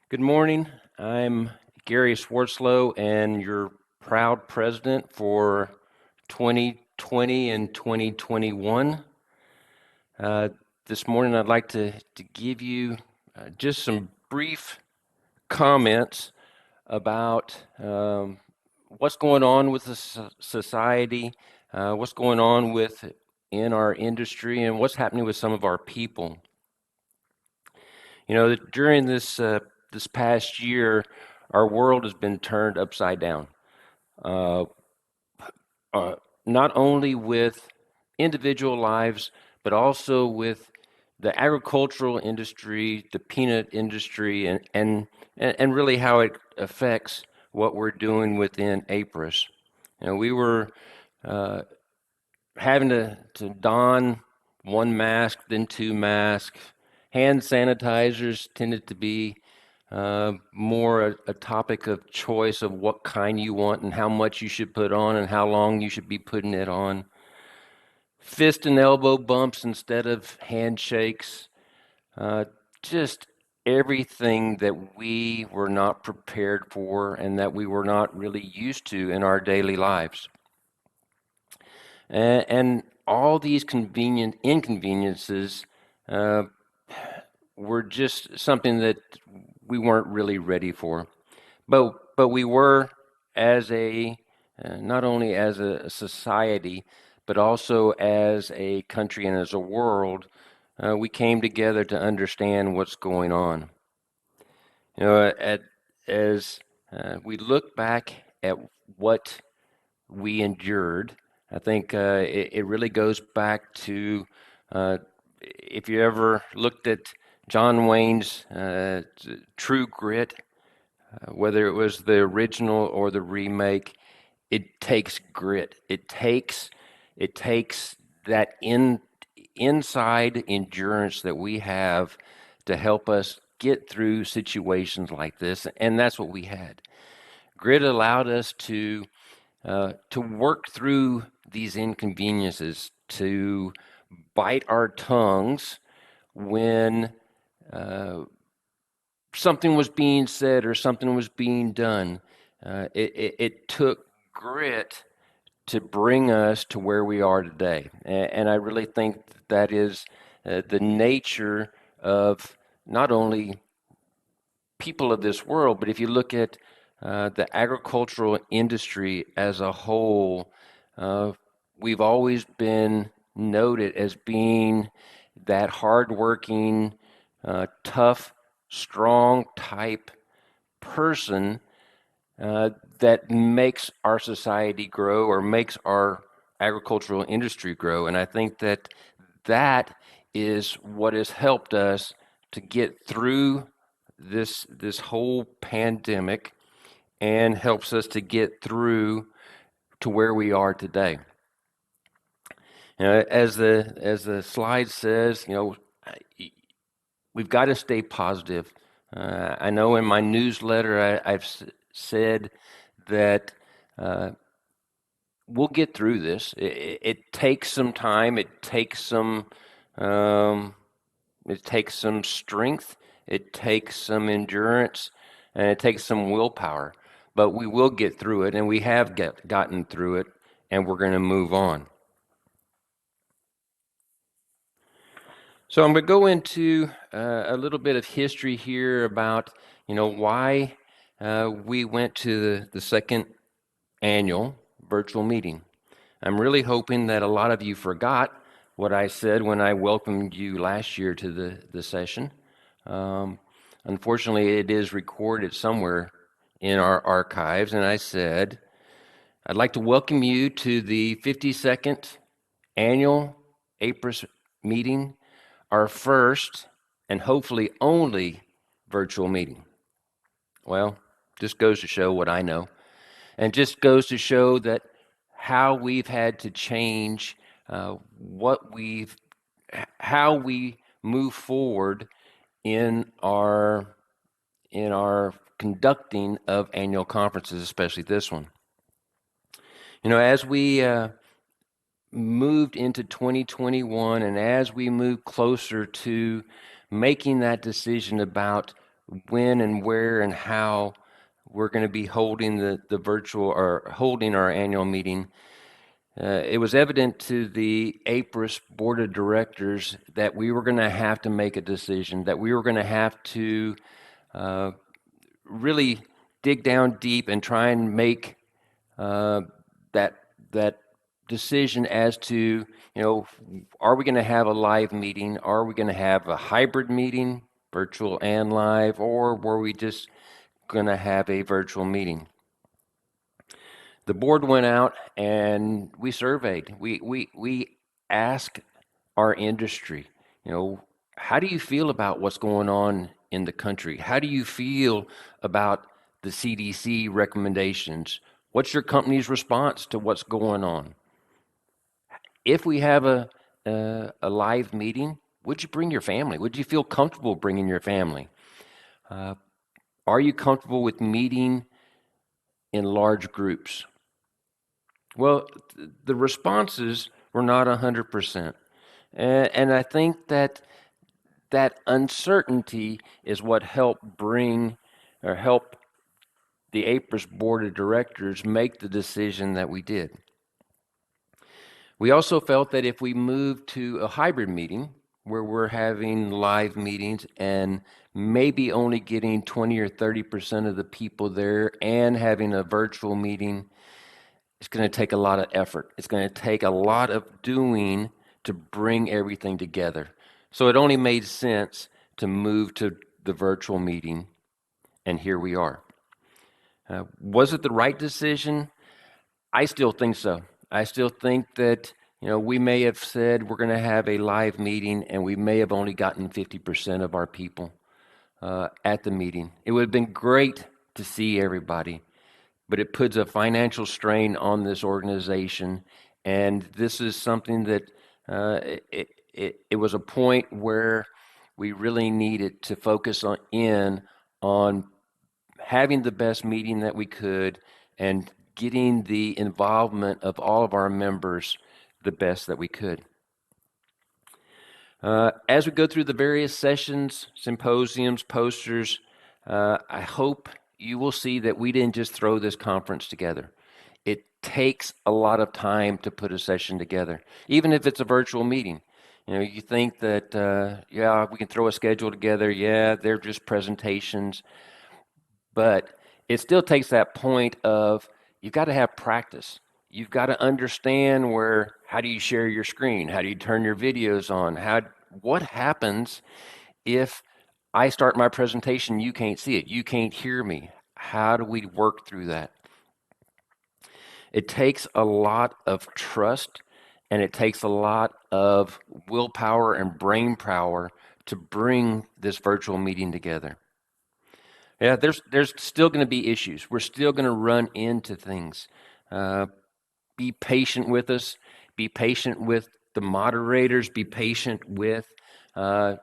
Good morning. I'm Gary Schwarzlose and your proud president for 2020 and 2021. Uh, this morning, I'd like to give you just some brief comments about what's going on with the society, what's going on in our industry, and what's happening with some of our people. During this past year, our world has been turned upside down. Uh, uh, Not only with individual lives, but also with the agricultural industry, the peanut industry, and really how it affects what we're doing within APRES. We were uh, having to don one mask, then two masks. Hand sanitizers tended to be more a topic of choice of what kind you want and how much you should put on and how long you should be putting it on. Fist and elbow bumps instead of handshakes. Uh, just everything that we were not prepared for and that we were not really used to in our daily lives. And all these convenient inconveniences uh, were just something that we weren't really ready for. But we were as a not only as a society, but also as a country and as a world, we came together to understand what's going on. As we look back at what we endured, I think it really goes back to if you ever looked at John Wayne's True Grit, whether it was the original or the remake, it takes grit. It takes that inside endurance that we have to help us get through situations like this, and that's what we had. Grit allowed us to work through these inconveniences, to bite our tongues when something was being said or something was being done. It took grit to bring us to where we are today. And I really think that is the nature of not only people of this world, but if you look at the agricultural industry as a whole, uh, we've always been noted as being that hardworking, tough, strong type person that makes our society grow or makes our agricultural industry grow. And I think that that is what has helped us to get through this whole pandemic and helps us to get through to where we are today. As the slide says, we've got to stay positive. I know in my newsletter I've said that we'll get through this. It takes some time. Um, it takes some strength. It takes some endurance, and it takes some willpower. But we will get through it, and we have gotten through it, and we're going to move on. So I'm going to go into a little bit of history here about, why we went to the second annual virtual meeting. I'm really hoping that a lot of you forgot what I said when I welcomed you last year to the session. Um, Unfortunately, it is recorded somewhere in our archives, and I said, I'd like to welcome you to the 52nd annual APRES meeting, our first and hopefully only virtual meeting. Well, just goes to show what I know, and just goes to show that how we've had to change how we move forward in our conducting of annual conferences, especially this one. As we moved into 2021 and as we moved closer to making that decision about when and where and how we're going to be holding the virtual or holding our annual meeting. It was evident to the APRES board of directors that we were going to have to make a decision, that we were going to have to uh, really dig down deep and try and make uh, that that decision as to, are we going to have a live meeting? Are we going to have a hybrid meeting, virtual and live, or were we just going to have a virtual meeting? The board went out and we surveyed. We asked our industry, you know, how do you feel about what's going on in the country? How do you feel about the CDC recommendations? What's your company's response to what's going on? If we have a live meeting, would you bring your family? Would you feel comfortable bringing your family? Uh, are you comfortable with meeting in large groups? Well, the responses were not 100%. And I think that that uncertainty is what helped bring or help the APRES board of directors make the decision that we did. We also felt that if we moved to a hybrid meeting where we're having live meetings and maybe only getting 20 or 30% of the people there and having a virtual meeting, it's going to take a lot of effort. It's going to take a lot of doing to bring everything together. So it only made sense to move to the virtual meeting, and here we are. Was it the right decision? I still think so. I still think that, we may have said we're going to have a live meeting and we may have only gotten 50% of our people at the meeting. It would have been great to see everybody, but it puts a financial strain on this organization. And this is something that it was a point where we really needed to focus on having the best meeting that we could and getting the involvement of all of our members the best that we could. As we go through the various sessions, symposiums, posters, I hope you will see that we didn't just throw this conference together. It takes a lot of time to put a session together, even if it's a virtual meeting. You think that, yeah, we can throw a schedule together. Yeah, they're just presentations. But it still takes that point of you've got to have practice. You've got to understand how do you share your screen? How do you turn your videos on? What happens if I start my presentation, you can't see it, you can't hear me? How do we work through that? It takes a lot of trust and it takes a lot of willpower and brain power to bring this virtual meeting together. Yeah, there's still going to be issues. We're still going to run into things. Be patient with us. Be patient with the moderators. Be patient with uh,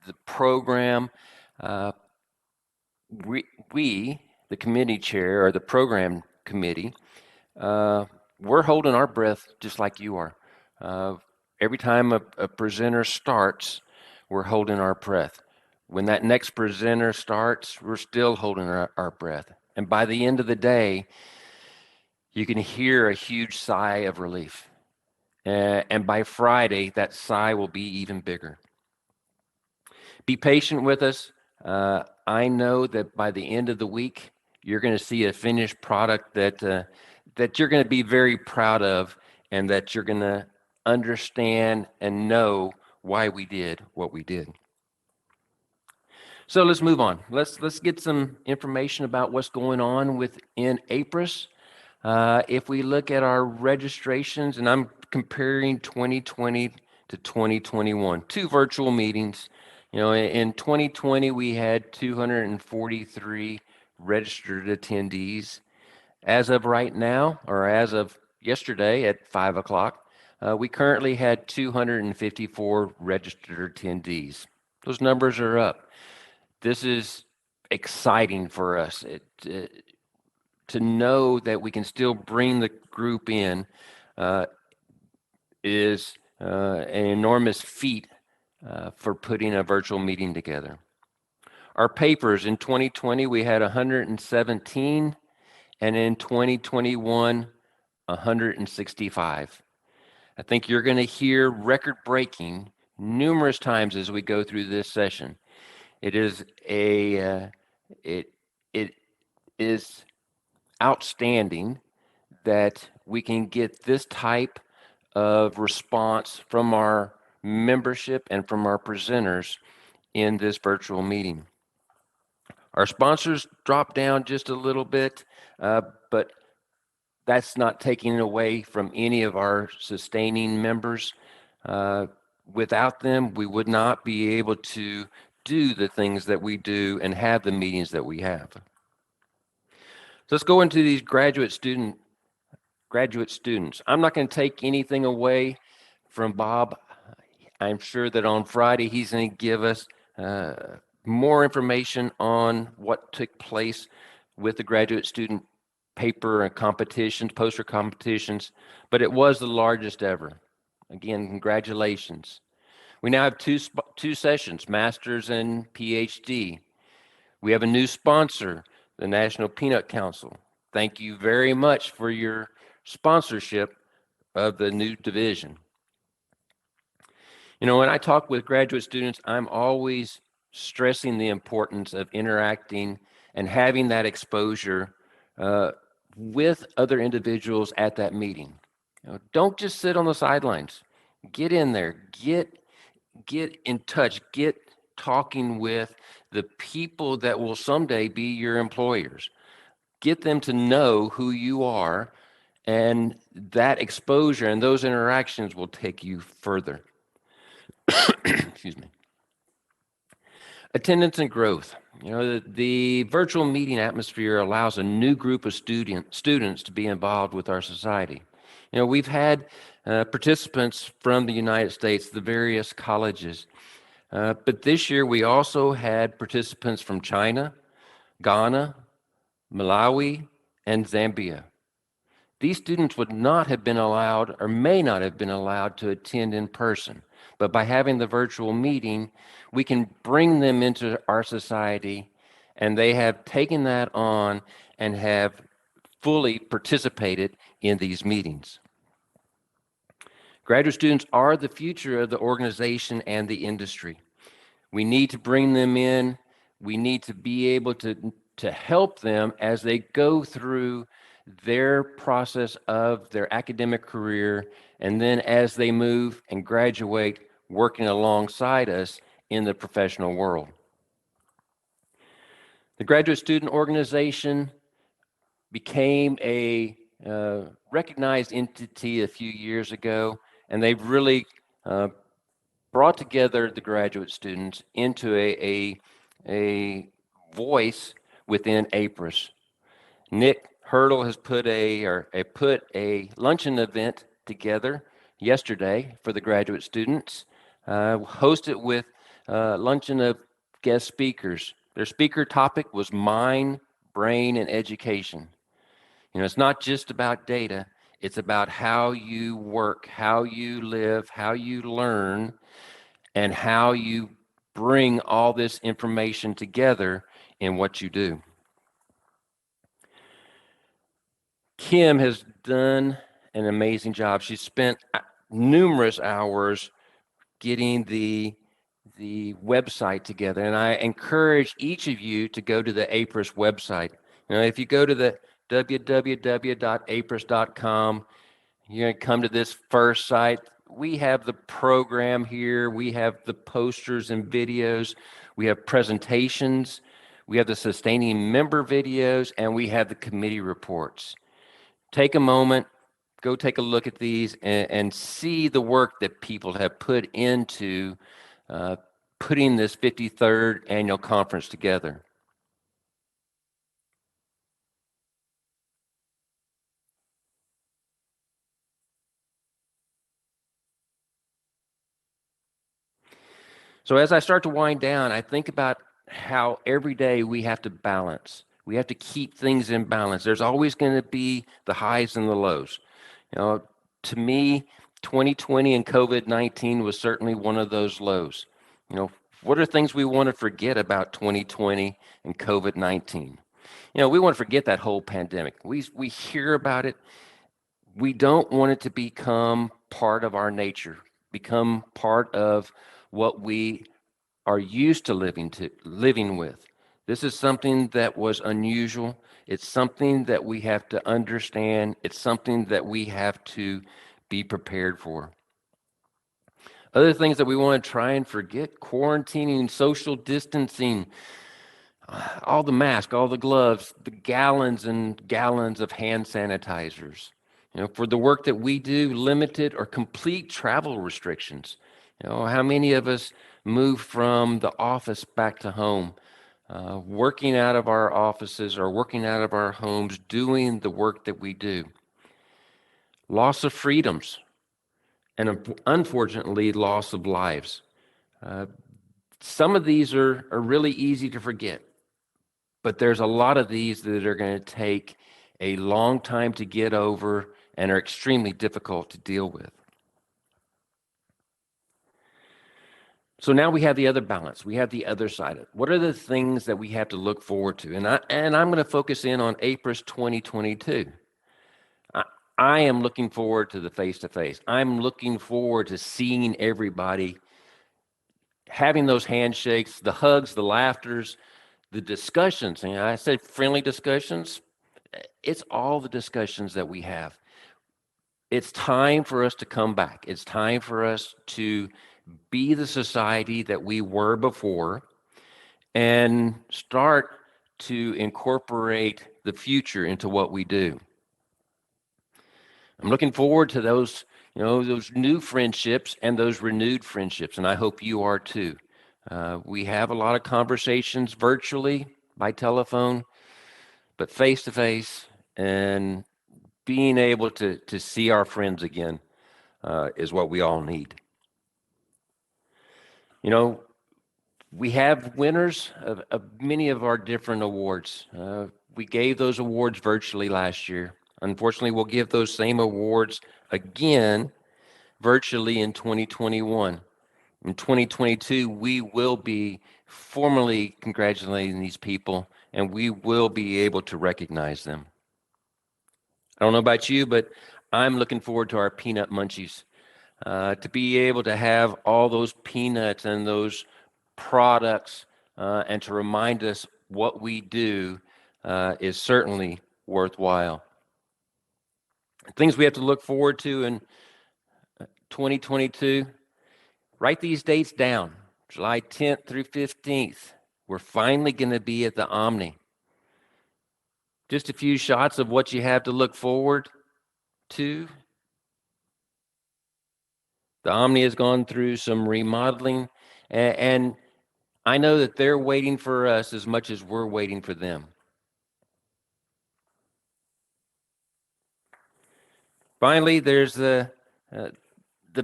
the program. Uh, we, the committee chair or the program committee, we're holding our breath just like you are. Every time a presenter starts, we're holding our breath. When that next presenter starts, we're still holding our breath. And by the end of the day, you can hear a huge sigh of relief. And by Friday, that sigh will be even bigger. Be patient with us. I know that by the end of the week, you're going to see a finished product that you're going to be very proud of, and that you're going to understand and know why we did what we did. So let's move on. Let's get some information about what's going on within APRES. If we look at our registrations, and I'm comparing 2020 to 2021, two virtual meetings. In 2020, we had 243 registered attendees. As of right now, or as of yesterday at 5 o'clock, we currently had 254 registered attendees. Those numbers are up. This is exciting for us. To know that we can still bring the group in is an enormous feat for putting a virtual meeting together. Our papers in 2020, we had 117, and in 2021, 165. I think you're going to hear record breaking numerous times as we go through this session. It is it it is outstanding that we can get this type of response from our membership and from our presenters in this virtual meeting. Our sponsors dropped down just a little bit, but that's not taking away from any of our sustaining members. Uh, Without them, we would not be able to do the things that we do and have the meetings that we have. So let's go into these graduate students. I'm not going to take anything away from Bob. I'm sure that on Friday he's going to give us more information on what took place with the graduate student paper and competitions, poster competitions, but it was the largest ever. Again, congratulations. We now have two sessions, Masters and PhD. We have a new sponsor, the National Peanut Council. Thank you very much for your sponsorship of the new division. You know, when I talk with graduate students, I'm always stressing the importance of interacting and having that exposure with other individuals at that meeting. You know, don't just sit on the sidelines. Get in there. Get in touch. Get talking with the people that will someday be your employers. Get them to know who you are, and that exposure and those interactions will take you further. Excuse me. Attendance and growth. You know, the virtual meeting atmosphere allows a new group of students to be involved with our society. You know, we've had participants from the United States, the various colleges, but this year we also had participants from China, Ghana, Malawi, and Zambia. These students would not have been allowed or may not have been allowed to attend in person. But by having the virtual meeting, we can bring them into our society, and they have taken that on and have fully participated in these meetings. Graduate students are the future of the organization and the industry. We need to bring them in. We need to be able to help them as they go through their process of their academic career, and then as they move and graduate, working alongside us in the professional world. The Graduate Student Organization became a recognized entity a few years ago, and they've really brought together the graduate students into a voice within APRES. Nick Hurdle has put a luncheon event together yesterday for the graduate students, hosted with luncheon of guest speakers. Their speaker topic was mind, brain, and education. You know, it's not just about data, it's about how you work, how you live, how you learn, and how you bring all this information together in what you do. Kim has done an amazing job. She's spent numerous hours getting the website together, and I encourage each of you to go to the APRES website. You know, if you go to the www.apres.com, you're going to come to this first site. We have the program here. We have the posters and videos. We have presentations. We have the sustaining member videos, and we have the committee reports. Take a moment, go take a look at these and see the work that people have put into putting this 53rd annual conference together. So as I start to wind down, I think about how every day we have to balance. We have to keep things in balance. There's always going to be the highs and the lows. You know, to me, 2020 and COVID-19 was certainly one of those lows. You know, What are things we want to forget about 2020 and COVID-19? We want to forget that whole pandemic. We hear about it. We don't want it to become part of our nature, become part of what we are used to living with. This is something that was unusual. It's something that we have to understand. It's something that we have to be prepared for. Other things that we want to try and forget: quarantining, social distancing, all the masks, all the gloves, the gallons and gallons of hand sanitizers. For the work that we do, limited or complete travel restrictions. How many of us move from the office back to home, working out of our offices or working out of our homes, doing the work that we do? Loss of freedoms, and unfortunately, loss of lives. Uh, some of these are really easy to forget, but there's a lot of these that are going to take a long time to get over and are extremely difficult to deal with. So now we have the other balance. We have the other side of it. What are the things that we have to look forward to? And I'm going to focus in on APRES 2022. I, I am looking forward to the face-to-face. I'm looking forward to seeing everybody, having those handshakes, the hugs, the laughters, the discussions. And I said friendly discussions. It's all the discussions that we have. It's time for us to come back. It's time for us to be the society that we were before and start to incorporate the future into what we do. I'm looking forward to those new friendships and those renewed friendships, and I hope you are too. We have a lot of conversations virtually, by telephone, but face to face, and being able to see our friends again is what we all need. You know, we have winners of many of our different awards. We gave those awards virtually last year. Unfortunately, we'll give those same awards again virtually in 2021. In 2022, we will be formally congratulating these people, and we will be able to recognize them. I don't know about you, but I'm looking forward to our peanut munchies. To be able to have all those peanuts and those products and to remind us what we do is certainly worthwhile. Things we have to look forward to in 2022: write these dates down. July 10th through 15th. We're finally going to be at the Omni. Just a few shots of what you have to look forward to. The Omni has gone through some remodeling, and I know that they're waiting for us as much as we're waiting for them. Finally, there's the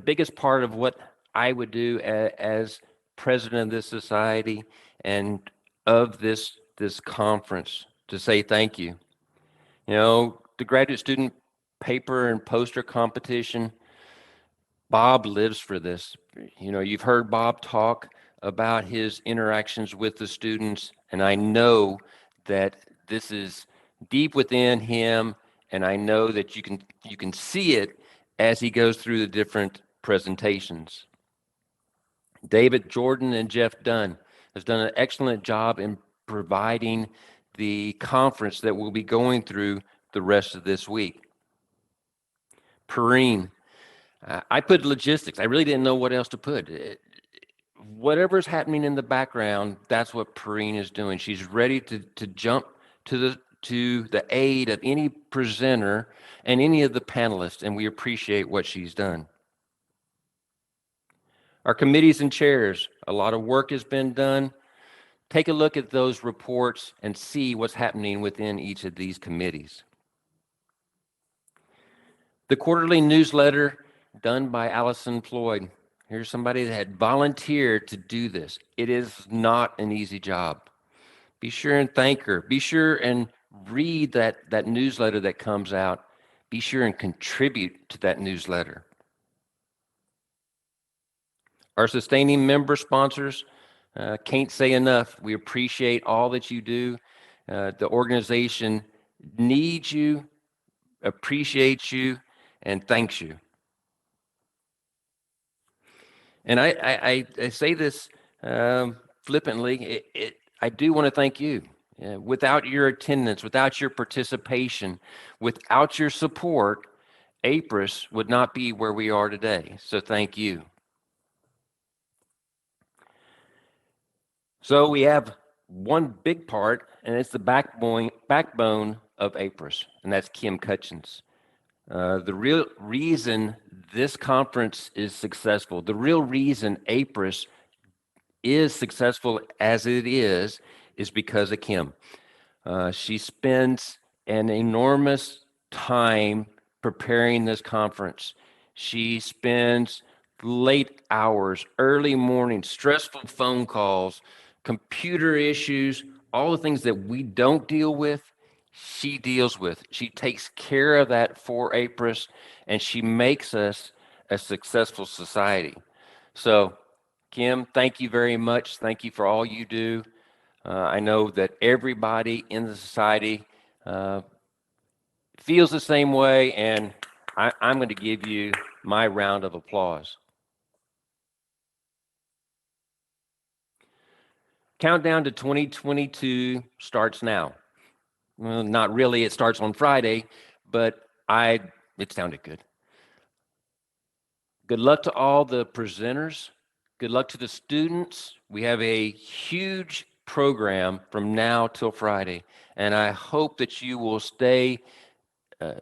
biggest part of what I would do as president of this society and of this conference, to say thank you. The graduate student paper and poster competition, Bob lives for this. You've heard Bob talk about his interactions with the students, and I know that this is deep within him, and I know that you can see it as he goes through the different presentations. David Jordan and Jeff Dunn has done an excellent job in providing the conference that we'll be going through the rest of this week. Perrine, I put logistics. I really didn't know what else to put. Whatever's happening in the background, that's what Perrine is doing. She's ready to jump to the aid of any presenter and any of the panelists, and we appreciate what she's done. Our committees and chairs, a lot of work has been done. Take a look at those reports and see what's happening within each of these committees. The quarterly newsletter done by Allison Floyd. Here's somebody that had volunteered to do this. It is not an easy job. Be sure and thank her. Be sure and read that newsletter that comes out. Be sure and contribute to that newsletter. Our sustaining member sponsors, Can't say enough. We appreciate all that you do. The organization needs you, appreciates you, and thanks you. And I say this flippantly. I do want to thank you. Without your attendance, without your participation, without your support, APRES would not be where we are today. So thank you. So we have one big part, and it's the backbone of APRES, and that's Kim Cutchins. The real reason this conference is successful, the real reason APRES is successful as it is because of Kim. She spends an enormous time preparing this conference. She spends late hours, early mornings, stressful phone calls, computer issues, all the things that we don't deal with, she deals with. She takes care of that for APRES, and she makes us a successful society. So, Kim, thank you very much. Thank you for all you do. I know that everybody in the society uh, feels the same way, and I'm going to give you my round of applause. Countdown to 2022 starts now. Well, not really, it starts on Friday, but it sounded good. Good luck to all the presenters. Good luck to the students. We have a huge program from now till Friday, and I hope that you will stay uh,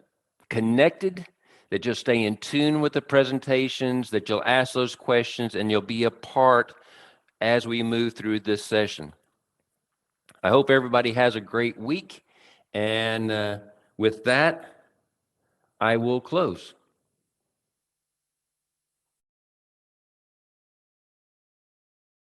connected, that you'll stay in tune with the presentations, that you'll ask those questions, and you'll be a part as we move through this session. I hope everybody has a great week, and with that, I will close.